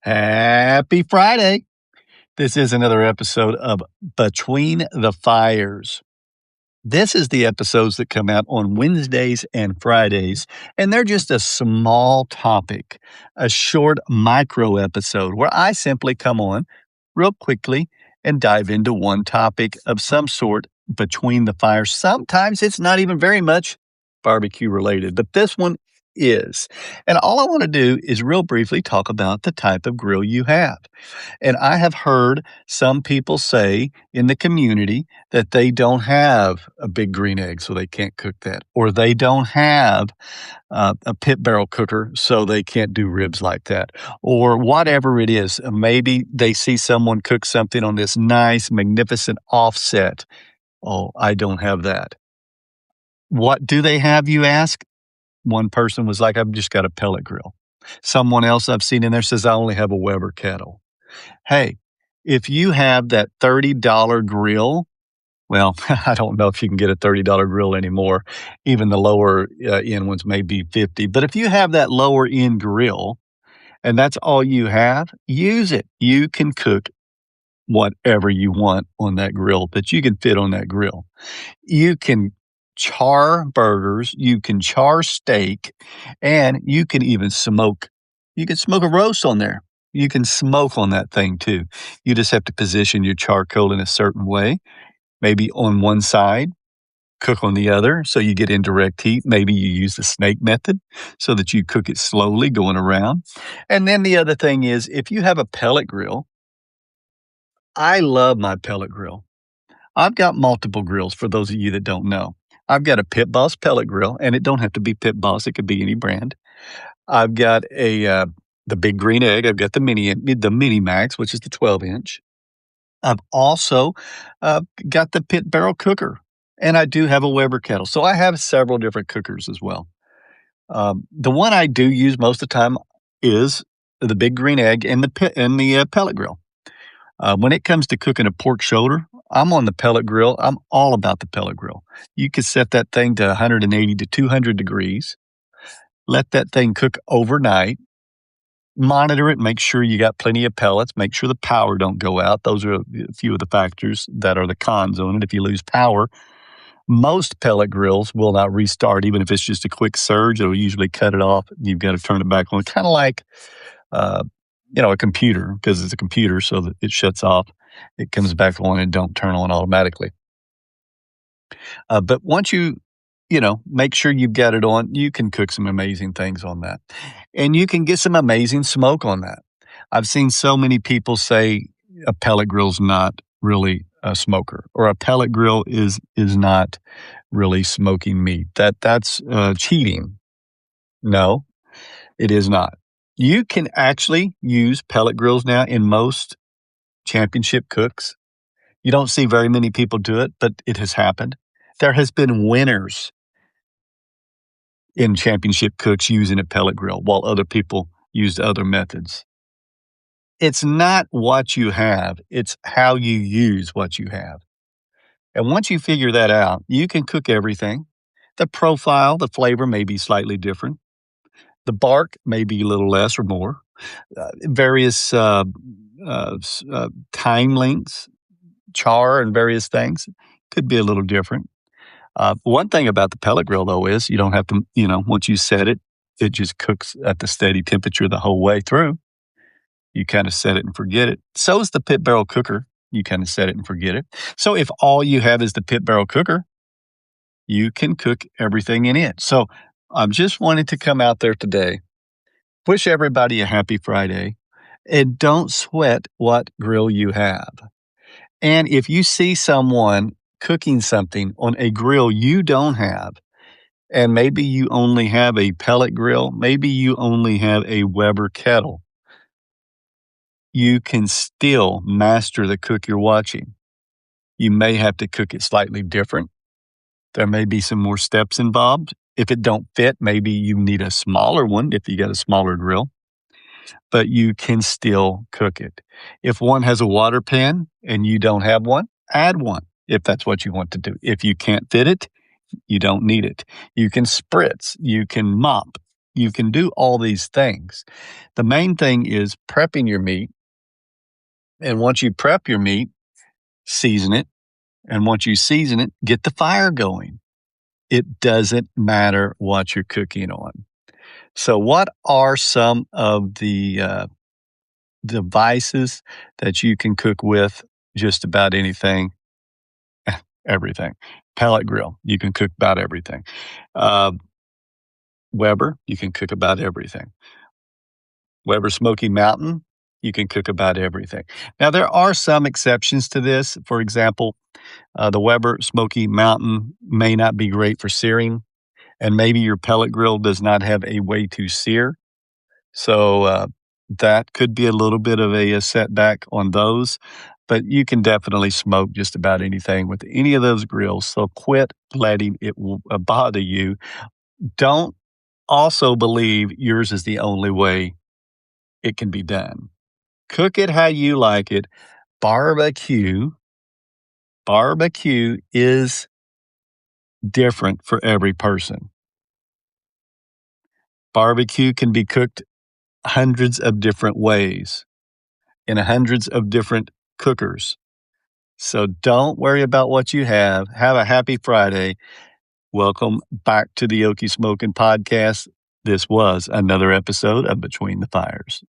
Happy Friday. This is another episode of Between the Fires. This is the episodes that come out on Wednesdays and Fridays, and they're just a small topic, a short micro episode where I simply come on real quickly and dive into one topic of some sort between the fires. Sometimes it's not even very much barbecue related, but this one is. And all I want to do is real briefly talk about the type of grill you have. And I have heard some people say in the community that they don't have a big green egg, so they can't cook that, or they don't have a pit barrel cooker, so they can't do ribs like that, or whatever it is. Maybe they see someone cook something on this nice, magnificent offset. Oh, I don't have that. What do they have, you ask? One person was like, I've just got a pellet grill. Someone else I've seen in there says, I only have a Weber kettle. Hey, if you have that $30 grill, well, I don't know if you can get a $30 grill anymore. Even the lower end ones may be 50. But if you have that lower end grill and that's all you have, use it. You can cook whatever you want on that grill that you can fit on that grill. You can char burgers, you can char steak, and you can even smoke. You can smoke a roast on there. You can smoke on that thing too. You just have to position your charcoal in a certain way, maybe on one side, cook on the other so you get indirect heat. Maybe you use the snake method so that you cook it slowly going around. And then the other thing is if you have a pellet grill, I love my pellet grill. I've got multiple grills for those of you that don't know. I've got a Pit Boss pellet grill, and it don't have to be Pit Boss. It could be any brand. I've got the big green egg. I've got the mini max, which is the 12-inch. I've also got the pit barrel cooker, and I do have a Weber kettle. So I have several different cookers as well. The one I do use most of the time is the big green egg and the pellet grill. When it comes to cooking a pork shoulder, I'm on the pellet grill. I'm all about the pellet grill. You can set that thing to 180 to 200 degrees. Let that thing cook overnight. Monitor it. Make sure you got plenty of pellets. Make sure the power don't go out. Those are a few of the factors that are the cons on it. If you lose power, most pellet grills will not restart, even if it's just a quick surge. It'll usually cut it off. You've got to turn it back on. Kind of like a computer, because it's a computer, so that it shuts off. It comes back on and don't turn on automatically. But once you make sure you've got it on, you can cook some amazing things on that. And you can get some amazing smoke on that. I've seen so many people say a pellet grill's not really a smoker, or a pellet grill is not really smoking meat. That's cheating. No, it is not. You can actually use pellet grills now in most championship cooks. You don't see very many people do it, but it has happened. There has been winners in championship cooks using a pellet grill while other people used other methods. It's not what you have, it's how you use what you have. And once you figure that out, you can cook everything. The profile, the flavor may be slightly different. The bark may be a little less or more. Various time lengths, char and various things could be a little different. One thing about the pellet grill, though, is you don't have to, once you set it, it just cooks at the steady temperature the whole way through. You kind of set it and forget it. So is the pit barrel cooker. You kind of set it and forget it. So if all you have is the pit barrel cooker, you can cook everything in it. So I just wanted to come out there today, wish everybody a happy Friday, and don't sweat what grill you have. And if you see someone cooking something on a grill you don't have, and maybe you only have a pellet grill, maybe you only have a Weber kettle, you can still master the cook you're watching. You may have to cook it slightly different. There may be some more steps involved. If it don't fit, maybe you need a smaller one if you got a smaller grill, but you can still cook it. If one has a water pan and you don't have one, add one if that's what you want to do. If you can't fit it, you don't need it. You can spritz, you can mop, you can do all these things. The main thing is prepping your meat. And once you prep your meat, season it. And once you season it, get the fire going. It doesn't matter what you're cooking on. So, what are some of the devices that you can cook with just about anything? Everything. Pellet grill, you can cook about everything. Uh, Weber, you can cook about everything. Weber Smoky Mountain, you can cook about everything. Now, there are some exceptions to this. For example, the Weber Smoky Mountain may not be great for searing, and maybe your pellet grill does not have a way to sear. So that could be a little bit of a setback on those, but you can definitely smoke just about anything with any of those grills. So quit letting it bother you. Don't also believe yours is the only way it can be done. Cook it how you like it. Barbecue is different for every person. Barbecue can be cooked hundreds of different ways in hundreds of different cookers. So don't worry about what you have. Have a happy Friday. Welcome back to the Okie Smoking Podcast. This was another episode of Between the Fires.